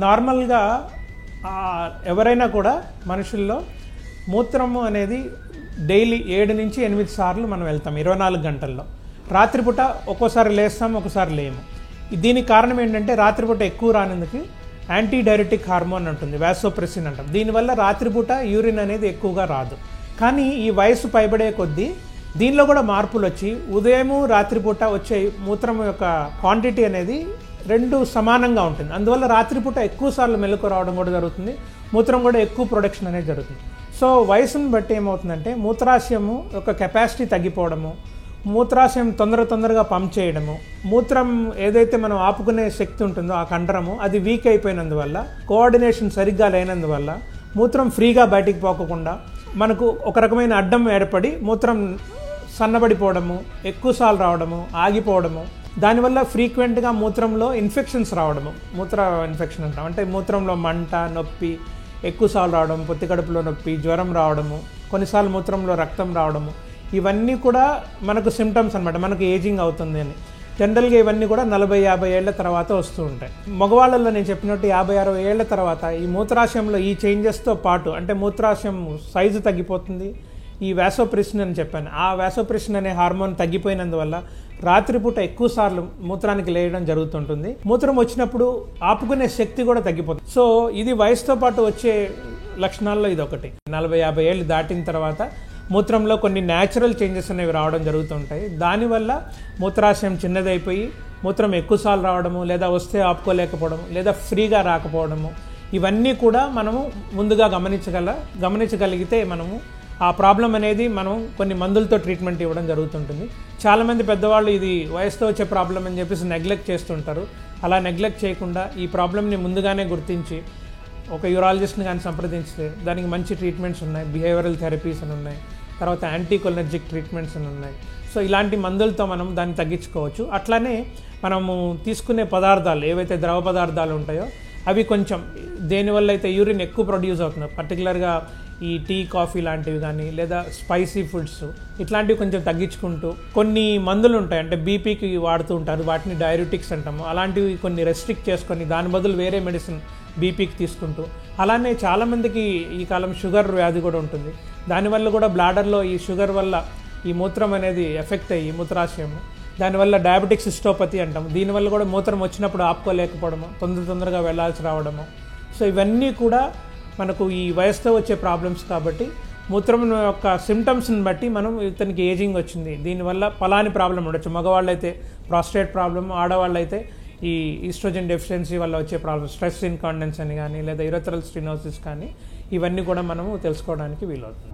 నార్మల్గా ఎవరైనా కూడా మనుషుల్లో మూత్రము అనేది డైలీ 7 నుంచి 8 సార్లు మనం వెళ్తాం 24 గంటల్లో. రాత్రిపూట ఒక్కోసారి లేస్తాం, ఒక్కోసారి లేము. దీనికి కారణం ఏంటంటే రాత్రిపూట ఎక్కువ రానందుకు యాంటీ డైరెటిక్ హార్మోన్ ఉంటుంది, వాసోప్రెసిన్ అంటాం. దీనివల్ల రాత్రిపూట యూరిన్ అనేది ఎక్కువగా రాదు. కానీ ఈ వయసు పైబడే కొద్దీ దీనిలో కూడా మార్పులు వచ్చి ఉదయము రాత్రిపూట వచ్చే మూత్రం యొక్క క్వాంటిటీ అనేది 2 సమానంగా ఉంటుంది. అందువల్ల రాత్రిపూట ఎక్కువ సార్లు మెలకు రావడం కూడా జరుగుతుంది, మూత్రం కూడా ఎక్కువ ప్రొడక్షన్ అనేది జరుగుతుంది. సో వయసును బట్టి ఏమవుతుందంటే మూత్రాశయము యొక్క కెపాసిటీ తగ్గిపోవడము, మూత్రాశయం తొందరగా పంప్ చేయడము, మూత్రం ఏదైతే మనం ఆపుకునే శక్తి ఉంటుందో ఆ కండరము అది వీక్ అయిపోయినందువల్ల, కోఆర్డినేషన్ సరిగ్గా లేనందువల్ల మూత్రం ఫ్రీగా బయటికి పోకుండా మనకు ఒక రకమైన అడ్డం ఏర్పడి మూత్రం సన్నబడిపోవడము, ఎక్కువసార్లు రావడము, ఆగిపోవడము, దానివల్ల ఫ్రీక్వెంట్గా మూత్రంలో ఇన్ఫెక్షన్స్ రావడము, మూత్ర ఇన్ఫెక్షన్ అంటాం. అంటే మూత్రంలో మంట, నొప్పి, ఎక్కువసార్లు రావడం, పొత్తి కడుపులో నొప్పి, జ్వరం రావడము, కొన్నిసార్లు మూత్రంలో రక్తం రావడము, ఇవన్నీ కూడా మనకు సిమ్టమ్స్ అనమాట, మనకు ఏజింగ్ అవుతుంది అని. జనరల్గా ఇవన్నీ కూడా 40-50 ఏళ్ల తర్వాత వస్తూ ఉంటాయి. మగవాళ్ళల్లో నేను చెప్పినట్టు 50-60 ఏళ్ల తర్వాత ఈ మూత్రాశయంలో ఈ చేంజెస్తో పాటు, అంటే మూత్రాశయం సైజు తగ్గిపోతుంది, ఈ వాసోప్రెసిన్ అని చెప్పాను, ఆ వాసోప్రెసిన్ అనే హార్మోన్ తగ్గిపోయినందువల్ల రాత్రిపూట ఎక్కువ సార్లు మూత్రానికి లేయడం జరుగుతుంటుంది. మూత్రం వచ్చినప్పుడు ఆపుకునే శక్తి కూడా తగ్గిపోతుంది. సో ఇది వయసుతో పాటు వచ్చే లక్షణాల్లో ఇది ఒకటి. 40-50 ఏళ్ళు దాటిన తర్వాత మూత్రంలో కొన్ని న్యాచురల్ చేంజెస్ అనేవి రావడం జరుగుతుంటాయి. దానివల్ల మూత్రాశయం చిన్నదైపోయి మూత్రం ఎక్కువసార్లు రావడము, లేదా వస్తే ఆపుకోలేకపోవడము, లేదా ఫ్రీగా రాకపోవడము, ఇవన్నీ కూడా మనము ముందుగా గమనించగలిగితే మనము ఆ ప్రాబ్లం అనేది మనం కొన్ని మందులతో ట్రీట్మెంట్ ఇవ్వడం జరుగుతుంటుంది. చాలామంది పెద్దవాళ్ళు ఇది వయసుతో వచ్చే ప్రాబ్లం అని చెప్పేసి నెగ్లెక్ట్ చేస్తుంటారు. అలా నెగ్లెక్ట్ చేయకుండా ఈ ప్రాబ్లమ్ని ముందుగానే గుర్తించి ఒక యూరాలజిస్ట్ని కానీ సంప్రదించితే దానికి మంచి ట్రీట్మెంట్స్ ఉన్నాయి, బిహేవియరల్ థెరపీస్ అని ఉన్నాయి, తర్వాత యాంటీకోలినర్జిక్ ట్రీట్మెంట్స్ అని ఉన్నాయి. సో ఇలాంటి మందులతో మనం దాన్ని తగ్గించుకోవచ్చు. అట్లానే మనము తీసుకునే పదార్థాలు ఏవైతే ద్రవ పదార్థాలు ఉంటాయో అవి కొంచెం దేనివల్ల అయితే యూరిన్ ఎక్కువ ప్రొడ్యూస్ అవుతుందో, పర్టికులర్గా ఈ టీ, కాఫీ లాంటివి కానీ, లేదా స్పైసీ ఫుడ్స్ ఇట్లాంటివి కొంచెం తగ్గించుకుంటూ, కొన్ని మందులు ఉంటాయి అంటే బీపీకి వాడుతూ ఉంటారు, వాటిని డైరెటిక్స్ అంటాము, అలాంటివి కొన్ని రెస్ట్రిక్ట్ చేసుకొని దాని బదులు వేరే మెడిసిన్ బీపీకి తీసుకుంటూ, అలానే చాలామందికి ఈ కాలం షుగర్ వ్యాధి కూడా ఉంటుంది. దానివల్ల కూడా బ్లాడర్లో ఈ షుగర్ వల్ల ఈ మూత్రం అనేది ఎఫెక్ట్ అయ్యి మూత్రాశయము, దానివల్ల డయాబెటిక్ సిస్టోపతి అంటాము, దీనివల్ల కూడా మూత్రం వచ్చినప్పుడు ఆపుకోలేకపోవడము, తొందరగా వెళ్ళాల్సి రావడము. సో ఇవన్నీ కూడా మనకు ఈ వయసుతో వచ్చే ప్రాబ్లమ్స్ కాబట్టి మూత్రం యొక్క సిమ్టమ్స్ని బట్టి మనం ఇతనికి ఏజింగ్ వచ్చింది, దీనివల్ల పలాని ప్రాబ్లం ఉండొచ్చు. మగవాళ్ళైతే ప్రాస్టేట్ ప్రాబ్లం, ఆడవాళ్ళైతే ఈ ఈస్ట్రోజన్ డెఫిషియన్సీ వల్ల వచ్చే ప్రాబ్లమ్, స్ట్రెస్ ఇన్కాండెన్స్ అని కానీ, లేదా యూరెథ్రల్ స్టెనోసిస్ కానీ, ఇవన్నీ కూడా మనము తెలుసుకోవడానికి వీలవుతుంది.